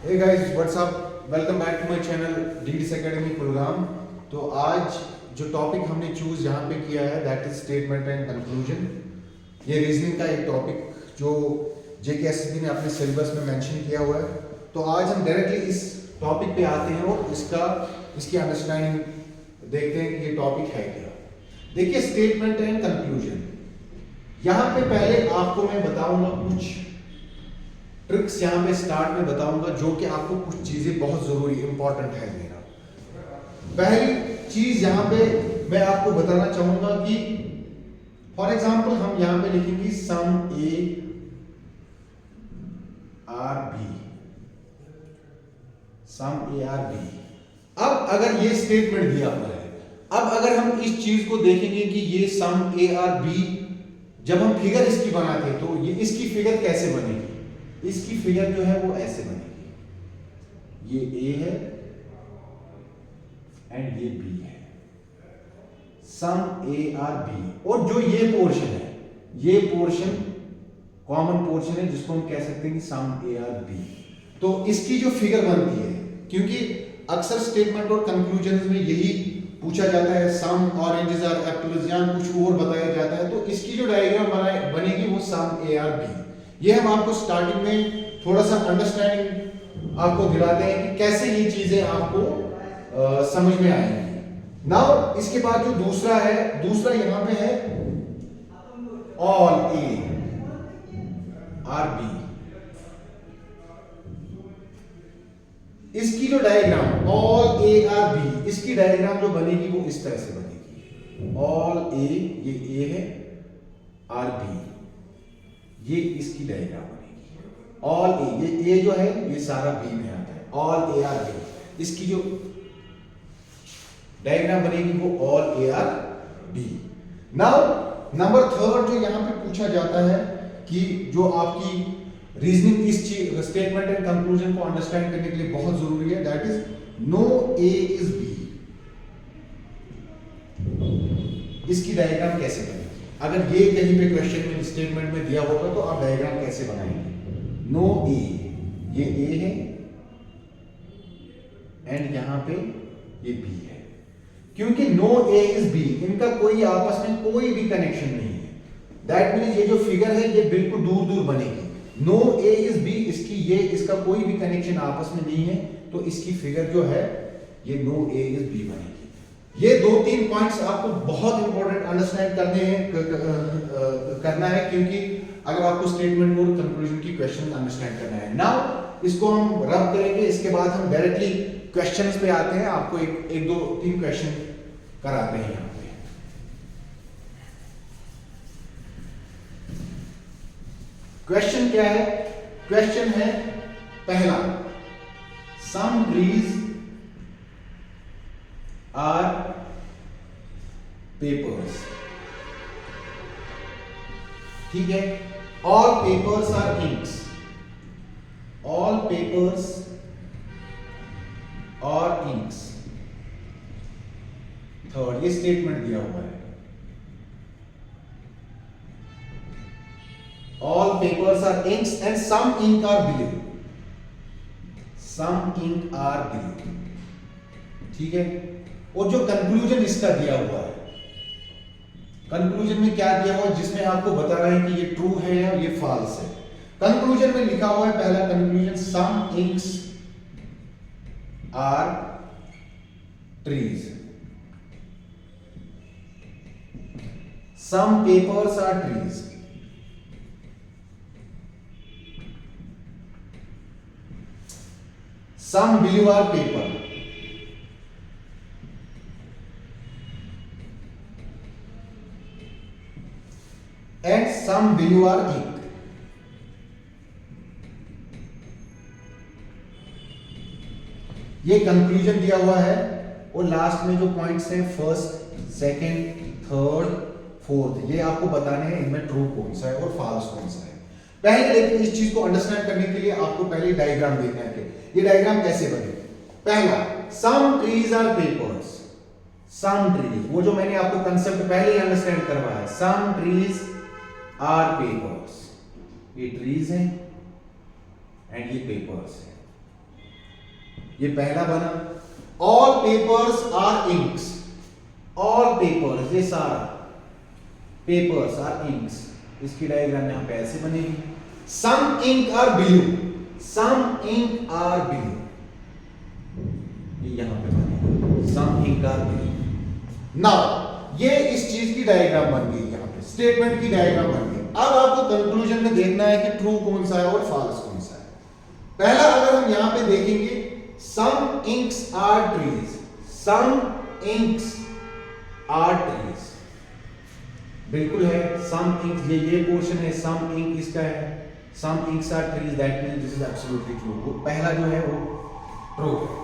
Hey guys, what's up? Welcome back to my channel DDS Academy programme. तो आज जो topic हमने choose यहाँ पे किया है that is statement and conclusion. ये रीजनिंग का एक टॉपिक जो JKSSB ने अपने सिलेबस में मेंशन किया हुआ है। तो आज हम डायरेक्टली इस टॉपिक पे आते हैं और इसकी अंडरस्टैंडिंग देखते हैं कि ये टॉपिक है क्या। देखिए, स्टेटमेंट एंड कंक्लूजन, यहाँ पे पहले आपको मैं बताऊंगा कुछ ट्रिक्स, यहाँ पे स्टार्ट में बताऊंगा जो कि आपको कुछ चीजें बहुत जरूरी इंपॉर्टेंट है लेना। पहली चीज यहाँ पे मैं आपको बताना चाहूंगा कि फॉर एग्जांपल हम यहाँ पे लिखेंगे some A are B, some A are B. अब अगर ये स्टेटमेंट दिया हुआ है, अब अगर हम इस चीज को देखेंगे कि ये सम ए आर बी, जब हम फिगर इसकी बनाते हैं तो ये इसकी फिगर कैसे बनेगी? इसकी फिगर जो है वो ऐसे बनेगी, ये ए है एंड ये बी है, सम ए आर बी। और जो ये पोर्शन है, ये पोर्शन कॉमन पोर्शन है जिसको हम कह सकते हैं कि सम ए आर बी। तो इसकी जो फिगर बनती है, क्योंकि अक्सर स्टेटमेंट और कंक्लूजन में यही पूछा जाता है, सम ऑरेंजेस आर एप्पल्स या कुछ और बताया जाता है, तो इसकी जो डायग्राम बनेगी वो सम ए आर बी। ये हम आपको स्टार्टिंग में थोड़ा सा अंडरस्टैंडिंग आपको दिलाते हैं कि कैसे ये चीजें आपको समझ में आएंगी। नाउ इसके बाद जो दूसरा है, दूसरा यहां पे है ऑल ए आर बी। इसकी जो diagram all A are B, इसकी डायग्राम जो बनेगी वो इस तरह से बनेगी, ऑल ए, ये ए है, आर बी, ये इसकी डायग्राम बनेगी। ऑल ए, ये ए जो है ये सारा बी में आता है, ऑल ए आर बी। इसकी जो डायग्राम बनेगी वो all A are B. Now number third जो यहां पे पूछा जाता है कि जो आपकी रीजनिंग इस स्टेटमेंट एंड कंक्लूजन को अंडरस्टैंड करने के लिए बहुत जरूरी है, that is no A is B. इसकी डायग्राम कैसे बनेगी? अगर ये कहीं पे क्वेश्चन में स्टेटमेंट में दिया होगा तो आप डायग्राम कैसे बनाएंगे? नो ए, ये ए है एंड यहां पे ये बी है। क्योंकि नो ए इज बी, इनका कोई आपस में कोई भी कनेक्शन नहीं है, दैट मीन्स ये जो फिगर है ये बिल्कुल दूर दूर बनेगी। नो ए इज बी, इसका कोई भी कनेक्शन आपस में नहीं है, तो इसकी फिगर जो है ये नो ए इज बी बनेगी। ये दो तीन पॉइंट्स आपको बहुत इंपॉर्टेंट अंडरस्टैंड करना है, क्योंकि अगर आपको स्टेटमेंट और कंक्लूजन की क्वेश्चन अंडरस्टैंड करना है। नाउ इसको हम रब करेंगे, इसके बाद हम डायरेक्टली क्वेश्चंस पे आते हैं। आपको एक दो तीन क्वेश्चन कराते हैं यहाँ पे। क्वेश्चन क्या है? क्वेश्चन है पहला, सम ट्रीज आर पेपर्स। ठीक है, all papers are inks, all papers और इंक्स। थर्ड, ये स्टेटमेंट दिया हुआ है, all papers are inks and some ink are blue, some ink are blue. ठीक है, और जो कंक्लूजन इसका दिया हुआ है, कंक्लूजन में क्या दिया हुआ है जिसमें आपको बता रहे हैं कि ये ट्रू है या ये फॉल्स है। कंक्लूजन में लिखा हुआ है, पहला conclusion, some inks are trees, some papers are trees, some blue are paper, and some blue are ink. ये कंक्लूजन दिया हुआ है, और लास्ट में जो पॉइंट्स हैं, फर्स्ट, सेकंड, थर्ड, फोर्थ, ये आपको बताने हैं इनमें ट्रू कौन सा है और फॉल्स कौन सा है। पहले लेकिन इस चीज को अंडरस्टैंड करने के लिए आपको पहले डायग्राम देखना है कि ये डायग्राम कैसे बने। पहला, some trees are papers, some trees, वो जो मैंने आपको कंसेप्ट पहले ही अंडरस्टैंड करवाया है, सम ट्रीज आर पेपर्स, ये ट्रीज हैं एंड ये पेपर्स हैं। ये पहला बना। All papers are inks, all papers, ये सारा पेपर्स आर इंक्स, इसकी डायग्राम यहां पे ऐसे बनेगी। Some ink are blue, some ink are blue, ये यहां पे बनेगी some ink are blue. Now ये इस चीज की डायग्राम बन गई, यहां पे स्टेटमेंट की डायग्राम बन गई। अब आपको कंक्लूजन में देखना है कि ट्रू कौन सा है और फॉल्स कौन सा है। पहला अगर हम यहां पे देखेंगे, some inks are trees, some inks are trees, बिल्कुल है। सम इंक, ये पोर्शन है, सम इंक इसका है, some inks are trees, that means this is absolutely true. वो पहला जो है वो ट्रू है।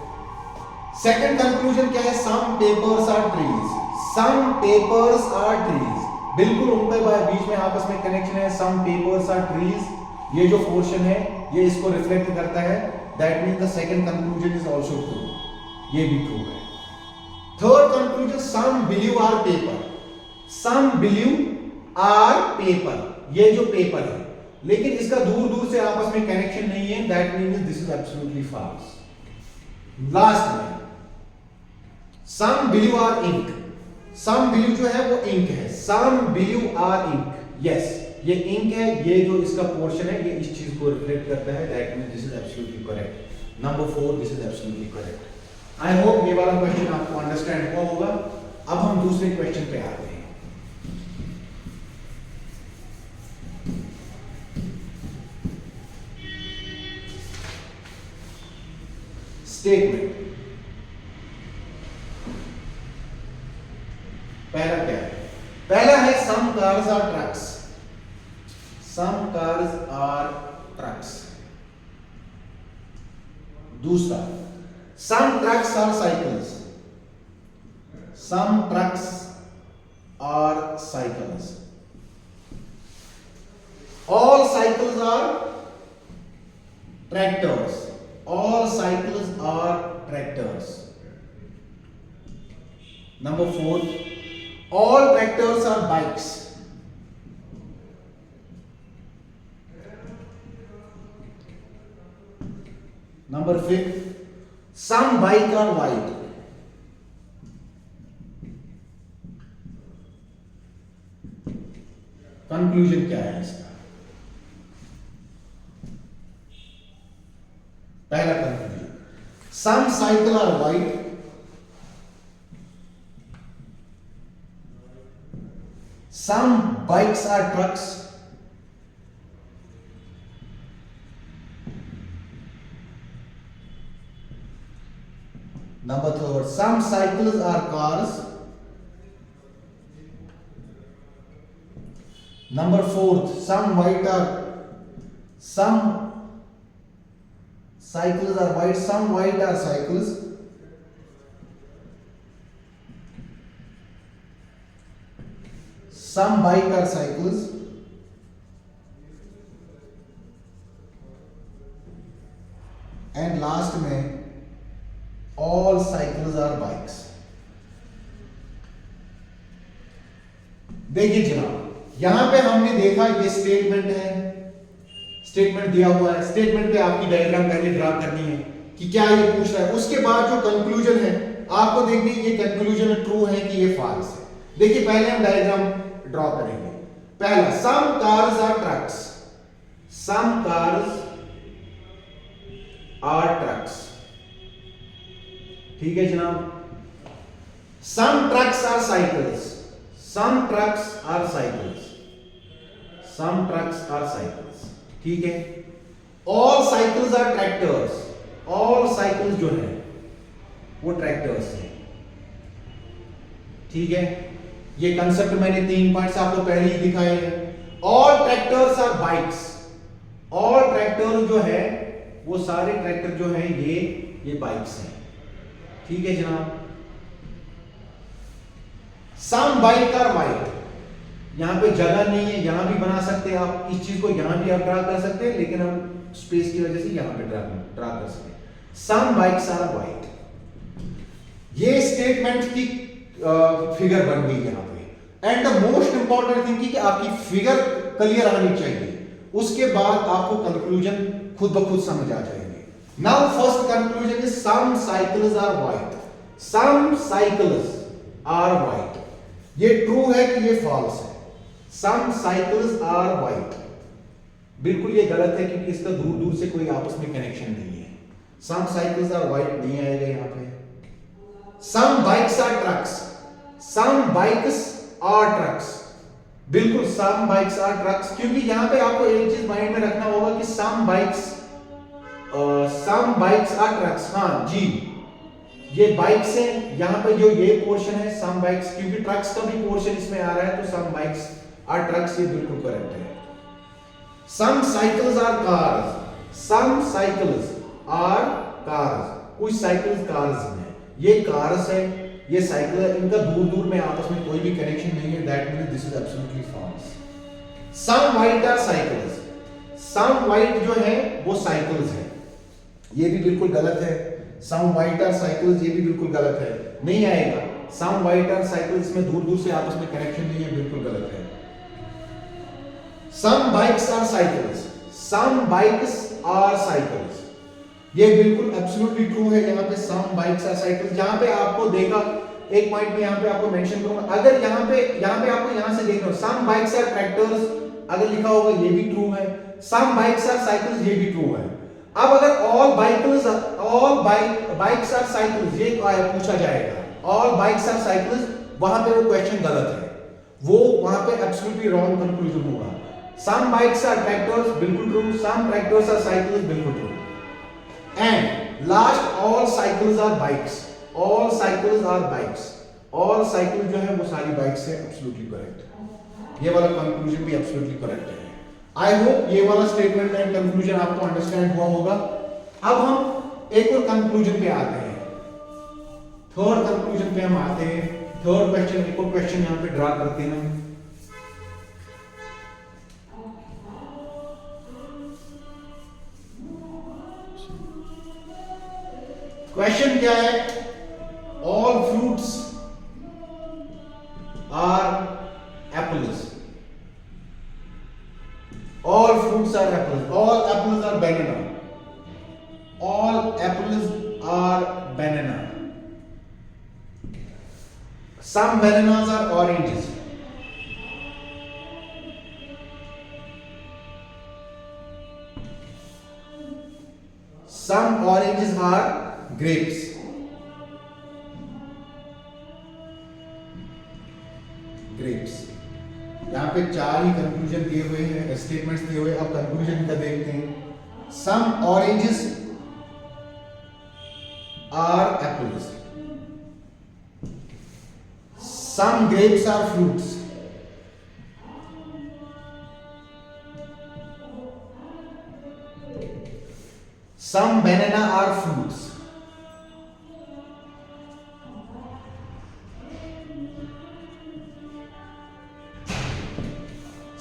सेकंड कंक्लूजन क्या है, some papers are trees, some papers are trees, बिल्कुल उनके बीच में आपस में कनेक्शन है। सम पेपर्स आर ट्रीज, ये जो पोर्शन है ये इसको रिफ्लेक्ट करता है, that means the second conclusion is also true, ये भी ट्रू है। Third conclusion, some blue are paper, some blue are paper, ये जो पेपर है लेकिन इसका दूर दूर से आपस में कनेक्शन नहीं है, that means this is absolutely false. Last में some blue are ink, some blue जो है वो इंक है, some blue are ink, yes ये इंक है, ये जो इसका पोर्शन है ये इस चीज को रिफ्लेक्ट करता है, that means this is absolutely correct. Number 4, this is absolutely correct. I hope ये वाला क्वेश्चन आपको अंडरस्टैंड हुआ होगा। अब हम दूसरे क्वेश्चन पे आते हैं। स्टेटमेंट पहला क्या है, पहला है some cars are trucks, some cars are trucks. दूसरा, some trucks are cycles, some trucks are cycles. All cycles are tractors, all cycles are tractors. Number 4, all tractors are bikes. Number 5, some bike are white. Conclusion क्या है इसका? पहला conclusion, some cycle are white, some bikes are trucks, number 3, some cycles are cars, number 4, some cycles are white, some white are cycles, some bike are cycles, and last में all cycles are bikes। देखिए जनाब, यहां पे हमने देखा ये statement है, statement दिया हुआ है, स्टेटमेंट पे आपकी डायग्राम पहले ड्रा करनी है कि क्या ये पूछ रहा है। उसके बाद जो कंक्लूजन है आपको देखनी है ये कंक्लूजन ट्रू है कि ये फॉल्स है। देखिए पहले हम डायग्राम ड्रॉ करेंगे। पहला, some cars are trucks, some cars are trucks, ठीक है जनाब। Some trucks are cycles, some trucks are cycles, some trucks are cycles, ठीक है। All cycles are tractors, all cycles जो है वो ट्रैक्टर्स हैं, ठीक है। ये कंसेप्ट मैंने 3 पॉइंट्स आपको पहले ही दिखाए हैं। All tractors are bikes, all tractor जो है वो सारे ट्रैक्टर जो है ये बाइक्स हैं, ठीक है जनाब। सम बाइक आर वाइट, यहां पे जगह नहीं है, यहां भी बना सकते हैं आप इस चीज को, यहां भी आप ड्रा कर सकते हैं, लेकिन हम स्पेस की वजह से यहां पे ड्रा कर सकते हैं। सम बाइक्स आर वाइट, ये स्टेटमेंट की फिगर बन गई यहां पे। And the most important thing कि आपकी फिगर क्लियर आनी चाहिए, उसके बाद आपको कंक्लूजन खुद ब खुद समझ आ जाएंगे। Now first conclusion is some cycles are white. Some cycles are white. ये true है कि ये false है? Some cycles are white. बिल्कुल ये गलत है क्योंकि इसका दूर दूर से कोई आपस में कनेक्शन नहीं है. Some cycles are white नहीं आएगा यहाँ पे. Some bikes are trucks. Some bikes are trucks. बिल्कुल some bikes are trucks क्योंकि यहाँ पे आपको एक चीज माइंड में रखना होगा कि some bikes are trucks. हाँ जी, ये बाइक्स हैं, यहाँ पे जो ये पोर्शन है some bikes, क्योंकि ट्रक्स का भी पोर्शन इसमें आ रहा है तो some bikes are trucks, ये बिल्कुल करेक्ट है. Some cycles are cars. Some cycles are cars. कुछ साइकिल्स कार्स हैं. ये कार्स है, ये साइकिल है, इनका दूर दूर में आपस में कोई भी कनेक्शन नहीं है. That means this is absolutely false. Some white are cycles. Some white जो है वो साइकिल्स है, ये भी बिल्कुल गलत है. Some white are cycles, ये भी बिल्कुल गलत है, नहीं आएगा. Some white are cycles में दूर दूर से आपस में कनेक्शन नहीं है, बिल्कुल गलत है. Some bikes are cycles. Some bikes are cycles. ये बिल्कुल एब्सोल्युटली ट्रू है. यहाँ पे some bikes are cycles, जहाँ पे आपको देगा एक पॉइंट में यहाँ पे आपको मेंशन करूंगा. अगर यहाँ पे आपको यहाँ से देखना हो some bikes are tractors अगर लिखा होगा ये भी ट्रू है. some bikes are cycles ये भी ट्रू है. अब अगर all bikes are cycles ये पूछा जाएगा, all bikes are cycles, वहां पे वो क्वेश्चन गलत है, वो वहां पे एब्सोल्युटली रॉन्ग कंक्लूजन होगा. Some bikes are tractors बिल्कुल true. Some tractors are cycles बिल्कुल true. And last, all cycles are bikes. All cycles are bikes. All cycles जो है वो सारी बाइक्स है, एब्सोल्युटली करेक्ट. ये वाला कंक्लूजन भी एब्सोल्युटली करेक्ट है. आई होप ये वाला स्टेटमेंट एंड कंक्लूजन आपको अंडरस्टैंड हुआ होगा. अब हम एक और कंक्लूजन पे आते हैं. थर्ड कंक्लूजन पे हम आते हैं. थर्ड क्वेश्चन, एक और क्वेश्चन यहाँ पे ड्रा करते हैं हम. क्वेश्चन क्या है? All fruits are apples. All fruits are apples. All apples are banana. All apples are banana. Some bananas are oranges. Some oranges are grapes. Grapes. यहाँ पे चार ही कंक्लूजन दिए हुए हैं, स्टेटमेंट्स दिए हुए हैं. अब कंक्लूजन का देखते हैं. Some oranges are apples. Some grapes are fruits. Some banana are fruits.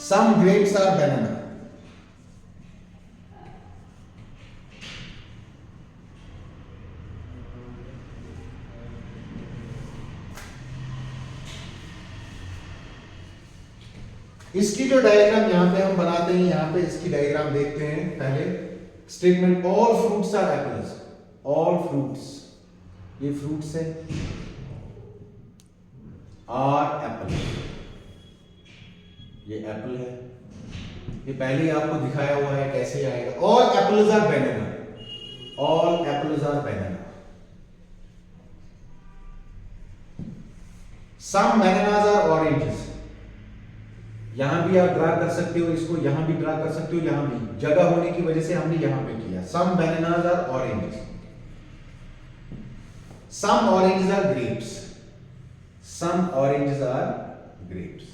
Some grapes are banana. इसकी जो डायग्राम यहां पे हम बनाते हैं, यहां पे इसकी डायग्राम देखते हैं. पहले statement all fruits are apples. All fruits, ये फ्रूट्स है, आर एप्पल, ये एप्पल है. ये पहले ही आपको दिखाया हुआ है कैसे आएगा. All apples are banana. All apples are banana. Some bananas are oranges. यहां भी आप ड्रा कर सकते हो इसको, यहां भी ड्रा कर सकते हो, यहां भी जगह होने की वजह से हमने यहां पे किया. Some bananas are oranges. Some oranges are grapes. Some oranges are grapes.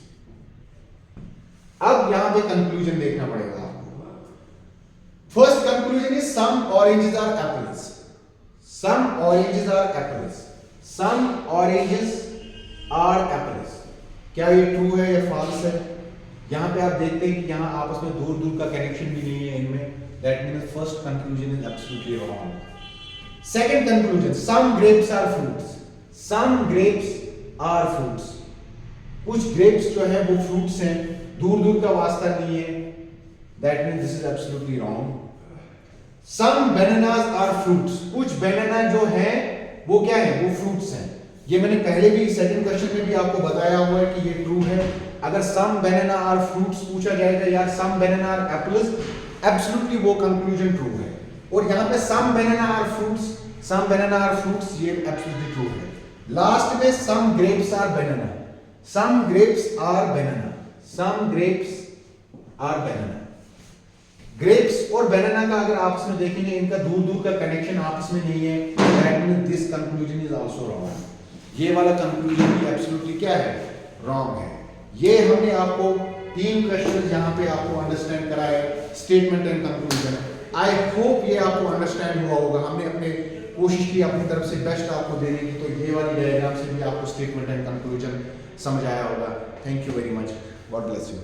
अब यहां पे कंक्लूजन देखना पड़ेगा आपको. First conclusion is some oranges are apples. Some oranges are apples. Some oranges are apples. क्या ये ट्रू है या फॉल्स है? यहां पे आप देखते हैं कि यहां आपस में दूर दूर का कनेक्शन भी नहीं है इनमें. That means first conclusion is absolutely wrong. Second conclusion, some grapes are fruits. Some grapes are fruits. कुछ ग्रेप्स जो है वो फ्रूट्स हैं, दूर दूर का वास्ता नहीं है. That means this is absolutely wrong. Some bananas are fruits, कुछ बनाना जो है वो क्या है, वो फ्रूट्स हैं। ये मैंने पहले भी सेकंड क्वेश्चन में भी आपको बताया हुआ है कि ये ट्रू है। अगर सम बनाना आर फ्रूट्स पूछा जाएगा या some banana are apples, absolutely वो कंक्लूजन ट्रू है। और यहाँ पे some banana are fruits, some banana are fruits, ये एब्सोल्युटली ट्रू है। लास्ट में some grapes are banana, some grapes are banana, some grapes are banana. Grapes और banana का अगर आपस में देखेंगे, इनका दूर दूर का कनेक्शन आपस में नहीं है, that means this conclusion is also wrong. ये वाला कंक्लूजन भी एब्सोल्युटली क्या है, रॉन्ग है। ये हमने आपको 3 क्वेश्चन यहाँ पे आपको अंडरस्टैंड कराया, statement and conclusion. I hope ये आपको अंडरस्टैंड हुआ होगा। हमने अपने कोशिश की अपनी तरफ से बेस्ट आपको देने की, तो ये वाली डायग्राम से भी आपको स्टेटमेंट एंड कंक्लूजन समझ आया होगा। Thank you very much, God bless you.